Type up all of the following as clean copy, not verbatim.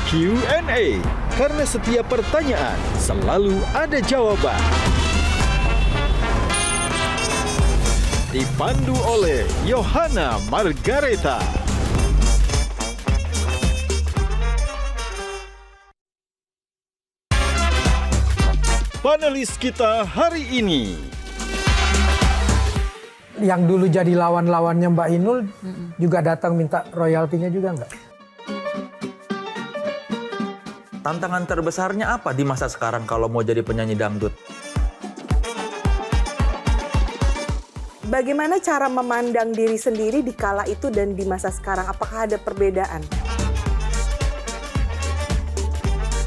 Q&A, karena setiap pertanyaan selalu ada jawaban. Dipandu oleh Yohana Margareta. Panelis kita hari ini. Yang dulu jadi lawan-lawannya Mbak Inul juga datang minta royaltinya juga enggak? Tantangan terbesarnya apa di masa sekarang kalau mau jadi penyanyi dangdut? Bagaimana cara memandang diri sendiri di kala itu dan di masa sekarang? Apakah ada perbedaan?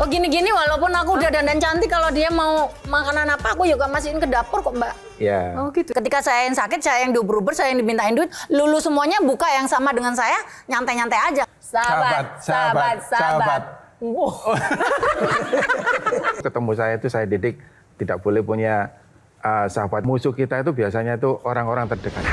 Oh gini-gini walaupun aku udah dandan cantik, kalau dia mau makanan apa aku juga masukin ke dapur kok Mbak. Ya. Oh gitu. Ketika saya yang sakit, saya yang diuber-uber, saya yang dimintain duit, lulu semuanya buka yang sama dengan saya, nyantai-nyantai aja. Sahabat. Wow. Ketemu saya itu saya didik tidak boleh punya sahabat. Musuh kita itu biasanya itu orang-orang terdekat.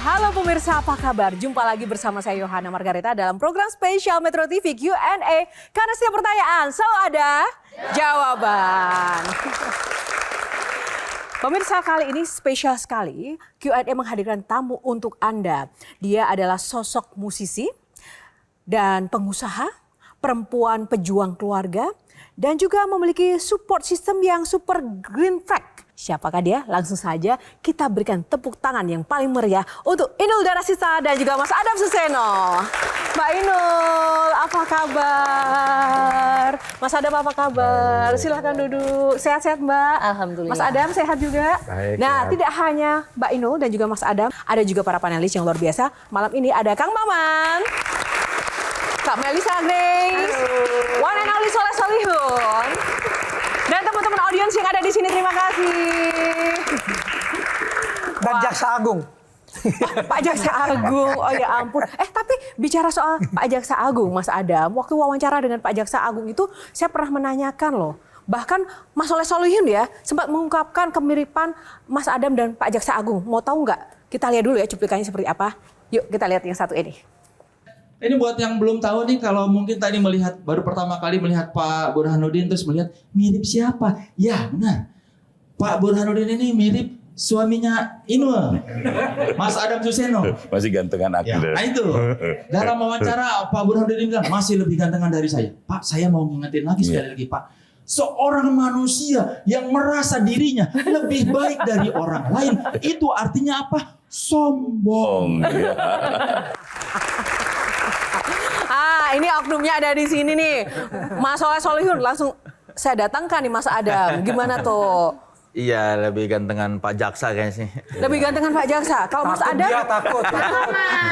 Halo pemirsa, apa kabar? Jumpa lagi bersama saya Yohana Margareta dalam program spesial Metro TV Q&A. Karena setiap pertanyaan selalu ada jawaban. Pemirsa, kali ini spesial sekali. Q&A menghadirkan tamu untuk Anda. Dia adalah sosok musisi dan pengusaha, perempuan pejuang keluarga, dan juga memiliki support system yang super green flag. Siapakah dia? Langsung saja kita berikan tepuk tangan yang paling meriah untuk Inul Daratista dan juga Mas Adam Suseno. Mbak Inul, apa kabar? Mas Adam, apa kabar? Silahkan duduk. Sehat-sehat Mbak? Alhamdulillah. Mas Adam sehat juga? Baik, Nah, sehat. tidak hanya Mbak Inul dan juga Mas Adam, ada juga para panelis yang luar biasa. Malam ini ada Kang Maman, Kak Melisa Grace, One and Only Soleh Solihun, dan teman-teman audiens yang ada di sini, terima kasih. Dan Jaksa Agung. Pak Jaksa Agung, oh ya ampun. Tapi bicara soal Pak Jaksa Agung, Mas Adam, waktu wawancara dengan Pak Jaksa Agung itu saya pernah menanyakan loh. Bahkan Mas Soleh Solihun ya sempat mengungkapkan kemiripan Mas Adam dan Pak Jaksa Agung. Mau tahu nggak? Kita lihat dulu ya cuplikannya seperti apa. Yuk kita lihat yang satu ini. Ini buat yang belum tahu nih, kalau mungkin tadi melihat, baru pertama kali melihat Pak Burhanuddin terus melihat mirip siapa? Ya benar, Pak Burhanuddin ini mirip suaminya Inul, Mas Adam Suseno. Masih gantengan aku. Ya, nah itu, dalam wawancara Pak Burhanuddin bilang masih lebih gantengan dari saya. Pak, saya mau ngingetin lagi sekali lagi Pak. Seorang manusia yang merasa dirinya lebih baik dari orang lain, itu artinya apa? Sombong. Ini oknumnya ada di sini nih. Mas Soleh Solihun langsung saya datangkan nih Mas Adam. Gimana tuh? Iya, lebih gantengan Pak Jaksa kayaknya sih. Lebih gantengan Pak Jaksa. Kalau Mas Adam? Dia takut.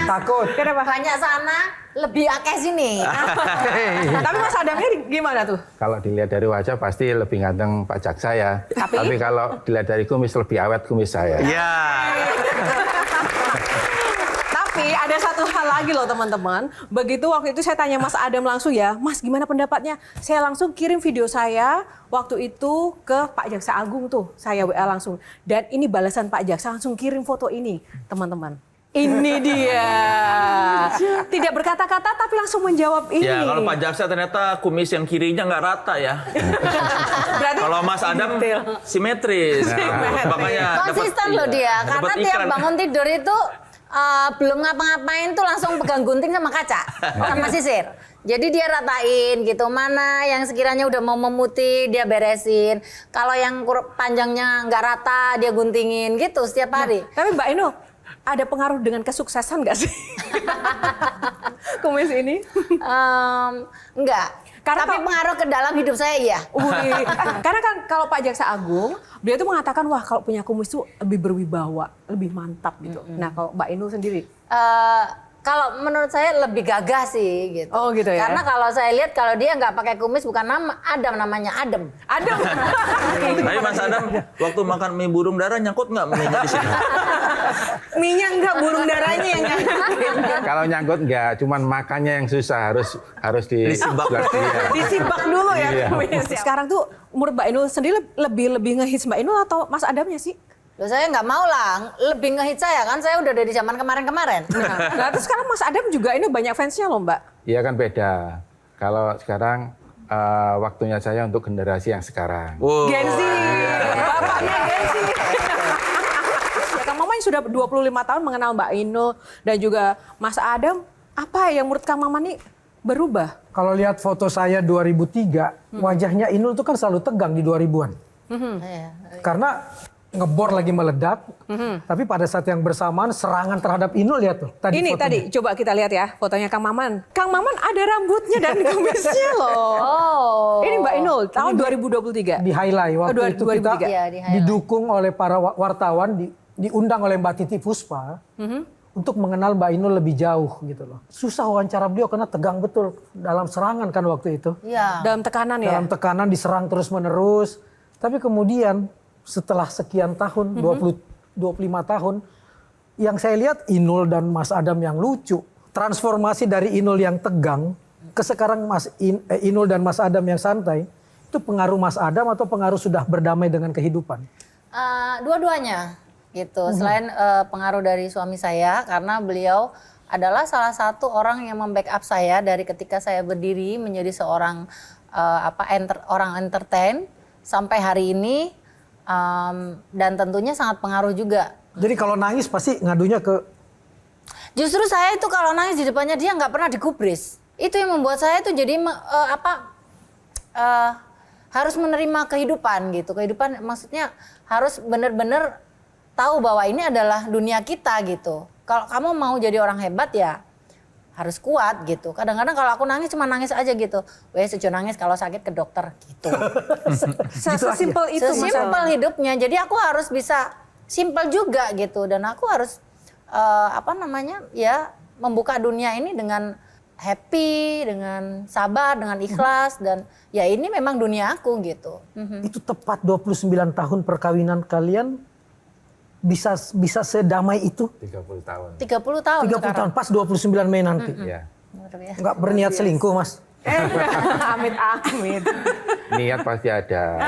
Takut. Kenapa? Banyak sana, lebih akeh sini. Tapi Mas Adamnya gimana tuh? Kalau dilihat dari wajah pasti lebih ganteng Pak Jaksa ya. Tapi kalau dilihat dari kumis lebih awet kumis saya. Iya. Tapi ada satu hal lagi loh teman-teman. Begitu waktu itu saya tanya Mas Adam langsung ya, Mas gimana pendapatnya? Saya langsung kirim video saya waktu itu ke Pak Jaksa Agung tuh, saya WA langsung. Dan ini balasan Pak Jaksa, langsung kirim foto ini teman-teman. Ini dia. Tidak berkata-kata tapi langsung menjawab ini. Ya, kalau Pak Jaksa ternyata kumis yang kirinya nggak rata ya. Berarti Kalau Mas Adam simetris. Makanya Konsisten loh dia, karena tiap bangun tidur itu belum ngapa-ngapain tuh langsung pegang gunting sama kaca, sama sisir. Jadi dia ratain gitu, mana yang sekiranya udah mau memutih dia beresin. Kalau yang panjangnya nggak rata dia guntingin gitu setiap hari. Tapi Mbak Inul, ada pengaruh dengan kesuksesan nggak sih? Kumis ini? Enggak. Tapi pengaruh ke dalam hidup saya iya. Karena kan kalau Pak Jaksa Agung, beliau itu mengatakan wah kalau punya kumis itu lebih berwibawa, lebih mantap gitu. Nah kalau Mbak Inul sendiri? Kalau menurut saya lebih gagah sih gitu. Oh gitu ya. Karena kalau saya lihat kalau dia nggak pakai kumis bukan nama Adam, namanya Adem. Adem. Tapi Mas Adam waktu makan mie burung dara nyangkut nggak mie-nya di sini? Mie-nya enggak, burung darahnya yang nyangkut. Kalau nyangkut enggak, cuman makannya yang susah, harus Disibak. Disibak dulu ya Iya. kumis. Sekarang tuh umur Mbak Inul sendiri lebih ngehits Mbak Inul atau Mas Adamnya sih? Loh saya nggak mau lah, lebih ngehit saya kan, saya udah dari zaman kemarin-kemarin. Nah, terus sekarang Mas Adam juga ini banyak fansnya loh Mbak. Iya kan beda. Kalau sekarang waktunya saya untuk generasi yang sekarang. Wow. Gen Z, bapaknya Gen Z. Ya, Kang Maman sudah 25 tahun mengenal Mbak Inul dan juga Mas Adam. Apa yang menurut Kang Maman nih berubah? Kalau lihat foto saya 2003, wajahnya Inul tuh kan selalu tegang di 2000-an. Iya. Karena ngebor lagi meledak, tapi pada saat yang bersamaan serangan terhadap Inul lihat tuh. Ini fotonya. tadi, coba kita lihat ya fotonya Kang Maman. Kang Maman ada rambutnya dan kumisnya loh. Oh. Ini Mbak Inul, tahun 2023. Di highlight waktu itu kita 2003. Iya, di highlight. didukung oleh para wartawan, diundang oleh Mbak Titi Puspa untuk mengenal Mbak Inul lebih jauh gitu loh. Susah wawancara beliau karena tegang betul dalam serangan kan waktu itu. Iya. Dalam tekanan ya? Dalam tekanan diserang terus menerus. Tapi kemudian setelah sekian tahun, 25 tahun, yang saya lihat Inul dan Mas Adam yang lucu. Transformasi dari Inul yang tegang ke sekarang Inul dan Mas Adam yang santai. Itu pengaruh Mas Adam atau pengaruh sudah berdamai dengan kehidupan? Dua-duanya gitu. Selain pengaruh dari suami saya, karena beliau adalah salah satu orang yang membackup saya dari ketika saya berdiri menjadi seorang orang entertain sampai hari ini, dan tentunya sangat pengaruh juga. Jadi kalau nangis pasti ngadunya ke... Justru saya itu kalau nangis di depannya dia nggak pernah digubris. Itu yang membuat saya itu jadi harus menerima kehidupan gitu. Kehidupan maksudnya harus benar-benar tahu bahwa ini adalah dunia kita gitu. Kalau kamu mau jadi orang hebat ya harus kuat gitu. Kadang-kadang kalau aku nangis cuma nangis aja gitu. Wes sejo nangis kalau sakit ke dokter gitu. Sesimpel itu Sesimpel hidupnya. Jadi aku harus bisa simpel juga gitu. Dan aku harus ya membuka dunia ini dengan happy, dengan sabar, dengan ikhlas, dan ya ini memang dunia aku gitu. Itu tepat 29 tahun perkawinan kalian bisa sedamai itu? 30 tahun. 30 tahun 30 sekarang. tahun pas 29 Mei nanti. Ya. Luar biasa. Nggak berniat selingkuh, Mas? Amit-amit. Niat pasti ada.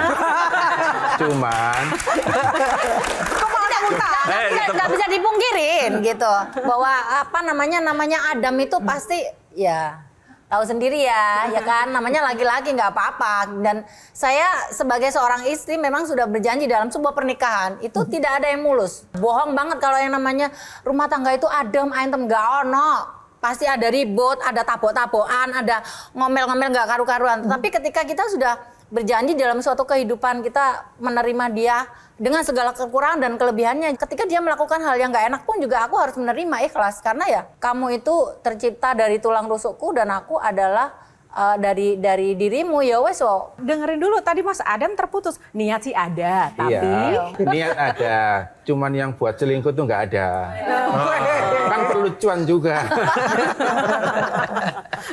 Cuman Nggak bisa dipungkirin gitu bahwa namanya Adam itu pasti ya tahu sendiri ya kan, namanya laki-laki nggak apa-apa. Dan saya sebagai seorang istri memang sudah berjanji dalam sebuah pernikahan itu tidak ada yang mulus. Bohong banget kalau yang namanya rumah tangga itu adem ayem nggak ono. Pasti ada ribut, ada tabok-tabokan, ada ngomel-ngomel nggak karu-karuan. Tapi ketika kita sudah berjanji dalam suatu kehidupan, kita menerima dia dengan segala kekurangan dan kelebihannya. Ketika dia melakukan hal yang nggak enak pun juga aku harus menerima ikhlas. Karena ya kamu itu tercipta dari tulang rusukku dan aku adalah dari dirimu ya wes. Dengerin dulu tadi Mas Adam terputus. Niat sih ada, tapi niat ada. Cuman yang buat selingkuh tuh nggak ada. Kan perlu cuan juga.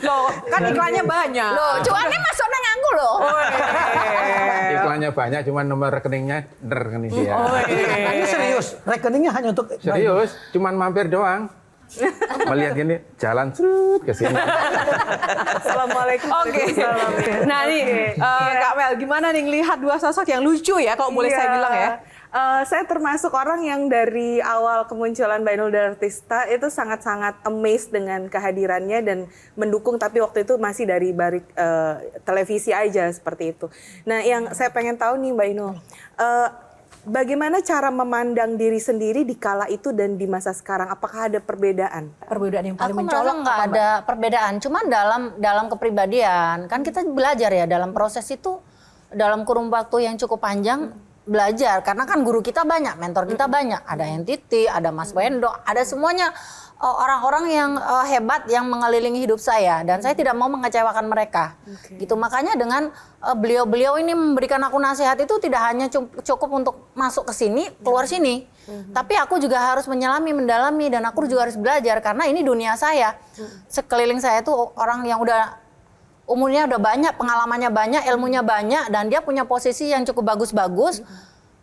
loh kan iklannya banyak. Loh, cuannya masuk nang aku loh. Iklannya banyak, cuman nomor rekeningnya rekening dia. Ini serius, rekeningnya hanya untuk... Serius, cuman mampir doang. Melihat gini, jalan serut ke sini. Assalamualaikum. Oke. Nah nih, Kak Mel, gimana nih ngelihat dua sosok yang lucu ya, kalau boleh saya bilang ya? Saya termasuk orang yang dari awal kemunculan Mbak Inul Daratista itu sangat-sangat amazed dengan kehadirannya dan mendukung, tapi waktu itu masih dari balik televisi aja seperti itu. Nah, yang saya pengen tahu nih Mbak Inul, bagaimana cara memandang diri sendiri di kala itu dan di masa sekarang? Apakah ada perbedaan? Perbedaan yang paling Aku mencolok merasa nggak ada perbedaan, cuman dalam kepribadian kan kita belajar ya dalam proses itu, dalam kurun waktu yang cukup panjang belajar, karena kan guru kita banyak, mentor kita banyak, ada Entiti, ada Mas Wendo, ada semuanya orang-orang yang hebat yang mengelilingi hidup saya, dan saya tidak mau mengecewakan mereka. Gitu, makanya dengan beliau-beliau ini memberikan aku nasihat itu tidak hanya cukup untuk masuk ke sini, keluar sini, tapi aku juga harus menyelami, mendalami, dan aku juga harus belajar karena ini dunia saya. Sekeliling saya itu orang yang udah umurnya udah banyak, pengalamannya banyak, ilmunya banyak, dan dia punya posisi yang cukup bagus-bagus.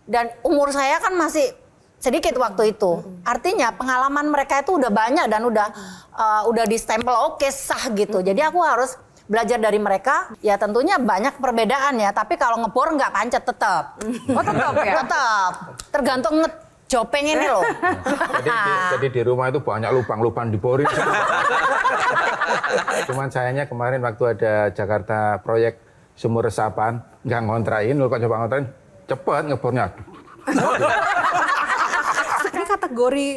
Dan umur saya kan masih sedikit waktu itu. Artinya pengalaman mereka itu udah banyak dan udah di stempel oke sah gitu. Jadi aku harus belajar dari mereka. Ya tentunya banyak perbedaan ya, tapi kalau ngebor nggak pancet tetap. Oh tetap ya? Tetap. Tergantung ngejopeng ini loh. Jadi di rumah itu banyak lubang-lubang diborin. Cuman sayangnya kemarin waktu ada Jakarta proyek sumur resapan, nggak ngontrain, lo kok coba ngontrain, cepet ngebornya. Ini kategori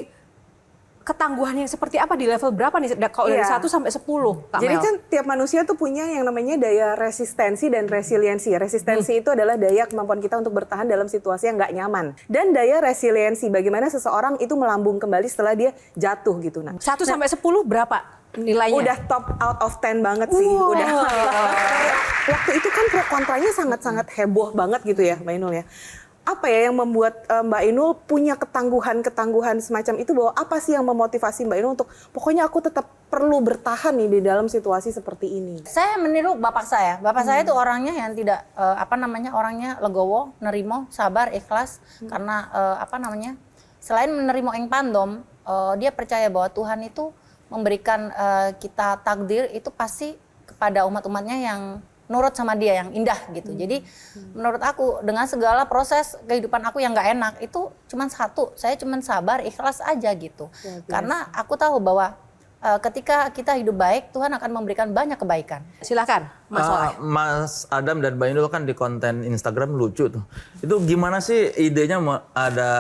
ketangguhan yang seperti apa di level berapa nih? Kalau dari Iya. 1 sampai 10, Kak Jadi Mel? kan tiap manusia tuh punya yang namanya daya resistensi dan resiliensi. Resistensi itu adalah daya kemampuan kita untuk bertahan dalam situasi yang nggak nyaman. Dan daya resiliensi, bagaimana seseorang itu melambung kembali setelah dia jatuh gitu. Nah, 1 sampai 10 berapa nilainya? udah top out of 10 banget sih. Wow. Udah. Waktu itu kan pro kontranya sangat-sangat heboh banget gitu ya, Mbak Inul ya. Apa ya yang membuat Mbak Inul punya ketangguhan semacam itu, bahwa apa sih yang memotivasi Mbak Inul untuk pokoknya aku tetap perlu bertahan nih di dalam situasi seperti ini? Saya meniru bapak saya. Bapak saya itu orangnya yang tidak orangnya legowo, nerimo, sabar, ikhlas. Karena selain menerima ing pandom, dia percaya bahwa Tuhan itu memberikan kita takdir itu pasti kepada umat-umatnya yang nurut sama dia, yang indah gitu. Jadi menurut aku dengan segala proses kehidupan aku yang nggak enak itu cuman satu, saya cuman sabar, ikhlas aja gitu. Karena aku tahu bahwa ketika kita hidup baik, Tuhan akan memberikan banyak kebaikan. Silakan, Mas Soleh. Mas Adam dan Mbak Inul kan di konten Instagram lucu tuh. Itu gimana sih idenya ada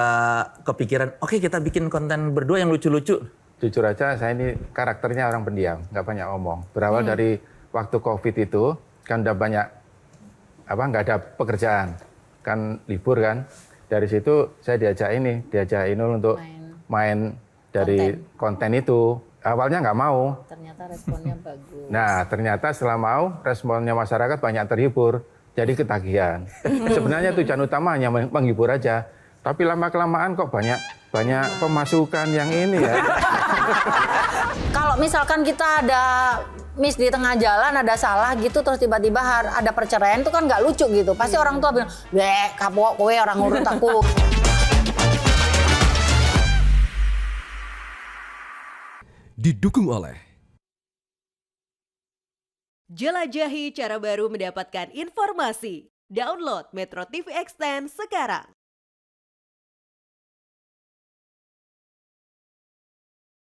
kepikiran, oke kita bikin konten berdua yang lucu-lucu? Jujur aja saya ini karakternya orang pendiam, nggak banyak ngomong. Berawal dari waktu COVID itu, kan udah banyak nggak ada pekerjaan, kan libur kan. Dari situ saya diajak Inul untuk main dari konten itu. Awalnya nggak mau. Ternyata responnya bagus. Nah ternyata setelah mau, responnya masyarakat banyak terhibur, jadi ketagihan. Sebenarnya tujuan utamanya menghibur aja, tapi lama-kelamaan kok banyak pemasukan yang ini ya. Kalau misalkan kita ada miss di tengah jalan, ada salah gitu, terus tiba-tiba ada perceraian, itu kan nggak lucu gitu. Pasti orang tua bilang, kapok kowe orang urut aku. Didukung oleh jelajahi cara baru mendapatkan informasi. Download Metro TV Extend sekarang.